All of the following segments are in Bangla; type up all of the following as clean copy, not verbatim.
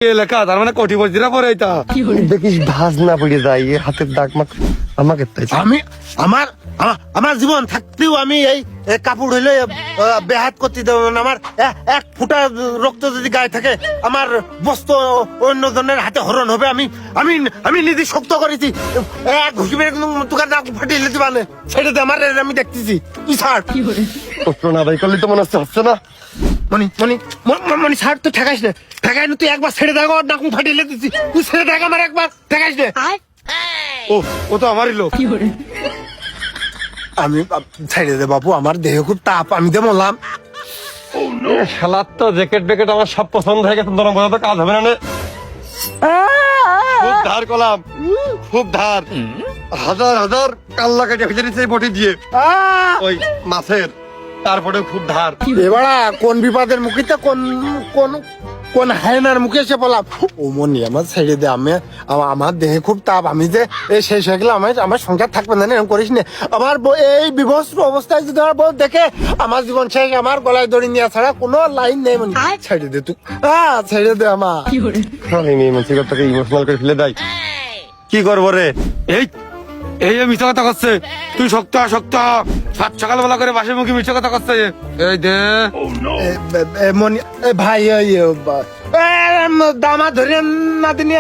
এলাকা তার মানে কোটিপতিরা পরে এটা দেখিস ভাজ না পড়ে যায় হাতের দাগ মাখ আমাকে আমি আমার আমার জীবন থাকতেও আমি এই কাপড় হইলে বেহাত করতে দেব না। আমার এক ফুটা রক্ত যদি গায়ে থাকে আমার বস্ত্র অন্য জনের হাতে হরণ হবে। আমি আমি আমি নিজে শক্ত করেছি এক ঘুষি মেরে তোকে নাক ফাটিয়ে লেতে মানে সেটাতে আমার আমি দেখতেছি তুই ছাড় কষ্ট না ভাই করলে তো মনে হচ্ছে না মনি মনি মনি ছাড় তো ঠেকাইস না ঠেকাই না তুই একবার ছেড়ে দেখো নাক ফাটিয়ে লেতেছি তুই ছেড়ে দেখ আমার একবার ঠেকাইস না। ও তো আমারই লোক। আমি ছেড়ে দে বাবু আমার দেহ খুব তাপ আমি তো বললাম শালার তো জ্যাকেট ব্যাকেট আমার সব পছন্দ হয়ে গেছে নরম কথা কাজ হবে না রে। খুব ধার করলাম খুব ধার হাজার হাজার কাল্লা কেটে ফেলে দিচ্ছে বটি দিয়ে ওই মাছের তারপরে খুব ধার এবারা কোন বিপদের মুখে তো কোন কোন কোন হায়নার মুখে এসে বললাম ও মনি আমার ছেড়ে দে আমি আমার দেহে খুব তাপ আমি যে এই শেষ হয়ে গেলে আমার সংসার থাকবে না এরকম করিস না। আমার এই বিভস্ত অবস্থায় যদি আমার বউ দেখে আমার জীবন শেষ আমার গলায় দড়ি নেওয়া ছাড়া কোনো লাইন নেই মনি ছেড়ে দে তুই ছেড়ে দে আমার মানসিক কথাকে ইমোশনাল করে ফেলে দেয় কি করবো রে এই এই মিথ্যা কথা করছে তুই শক্ত শক্ত সাত সকালবেলা করে বাসের মুখে মিথ্যা কথা করছে এই দে মনি ভাই দামা ধরে না দিনে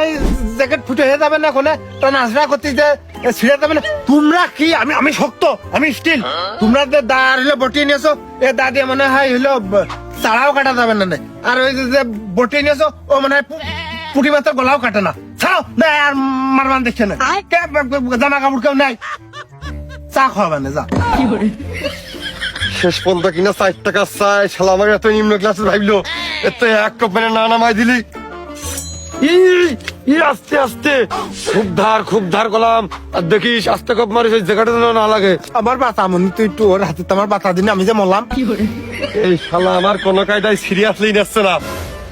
জ্যাকেট ফুটে হয়ে যাবে না কোনে নাচড়া করতে যে ছিঁড়ে যাবে না। তোমরা কি আমি আমি শক্ত আমি স্টিল তোমরা যে দা হইলো বটিয়ে নিয়েছো এ দা দিয়ে মনে হয় হইলো চাড়াও কাটা যাবে না আর ওই যে বটিয়ে নিয়েছো ও মনে হয় পুটি মাছের গলাও কাটে না ছাড়ো না আর মারমান দেখছে না জামা কাপড় কেউ নাই চা খাওয়াবে না যা শেষ পর্যন্ত কিনা 4 টাকা চাই শালা আমার এত নিম্ন ক্লাসে ভাবলো এত এক কাপ মানে না নামাই দিলি আস্তে আস্তে খুব ধার করলাম আর দেখিস আস্তে কপ মারিস ওই জায়গাটা না লাগে। আমার বাতা মনি তুই একটু ওর হাতে আমার বাতা দিন আমি যে মরলাম এই শালা আমার কোন কায়দায় সিরিয়াসলি নিচ্ছে না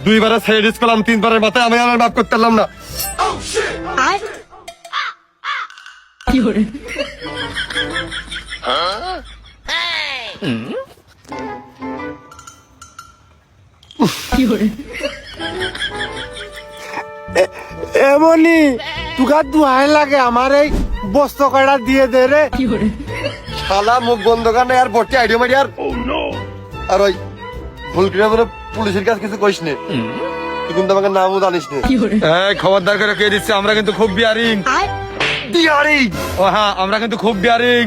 দুইবারে ছেড়ে ডিস করলাম তিনবারের মাথায় আমি আমার বাপ করতে পারলাম না এমনি তুকার দুহাই লাগে আমার এই বস্ত্র কাটা দিয়ে দে রে শালা মুখ বন্ধ কারণে আর ভর্তি আইডিয়া মারি আর ওই ভুল করে বলে পুলিশের কাছে কিছু কইস নে তুই কিন্তু আমাকে নামও জানিস নে খবরদার করে কে দিচ্ছে আমরা কিন্তু খুব বিয়ারিং ও হ্যাঁ আমরা কিন্তু খুব বিয়ারিং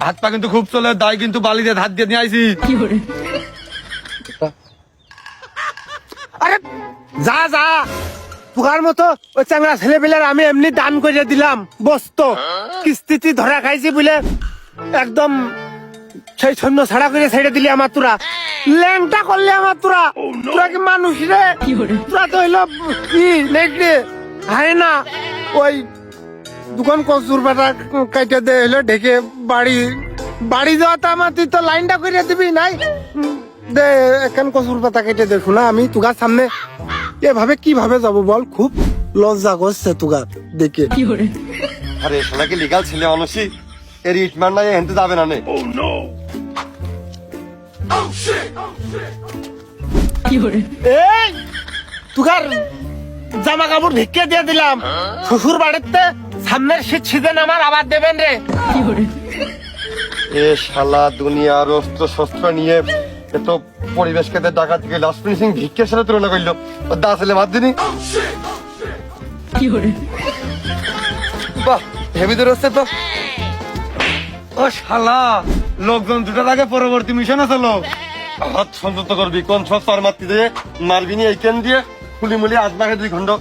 হাত পা কিন্তু খুব চলে দায় কিন্তু বালি দিয়ে হাত দিয়ে নিয়ে আইছি। আরে যা যা তুকার মতো ওই চাংড়া ছেলে পেলার আমি এমনি দান করে দিলাম বস্তু কিস্তিতি ধরা খাইছি বলে একদম সেই সৈন্য ছাড়া করে ছেড়ে দিলি আমার তোরা ল্যাংটা করলে আমার তোরা তোরা কি মানুষ রে তোরা তো হইলো কি নেকড়ে হায় না ওই দোকান কচুর পাতা কাইটে দে হইলো ঢেকে বাড়ি যাওয়াতে আমার তুই তো লাইনটা করে দিবি নাই দে এখন কচুর পাতা কেটে দেখো না আমি তুগার সামনে এভাবে কিভাবে যাব বল খুব লজ্জা করছে তুগার দেখে আরে শালা কি লিগাল ছেলে মানুষই এর ইটমান নাই হেনতে যাবে না নে এই তুগার জামা কাপড় ভিক্ষে দিয়ে দিলাম শ্বশুর বাড়িতে সামনের শীত সিজন আমার আবার দেবেন রে এ শালা দুনিয়ার অস্ত্র শস্ত্র নিয়ে এত পরিবেশকে ডাকা থেকে লাস্ট ফিনিশিং ভিক্ষের সাথে তুলনা করলো দা ছেলে বাদ দিনি বাহ হেভি দূর হচ্ছে তো ও শালা লোকজন দুটো থাকে পরবর্তী মিশন আছে লোক হাত সংযত করবি কোন সব মারতি দিয়ে মারবি নি এইখান দিয়ে ফুলি মুলি আজ মাকে 2 ঘন্টা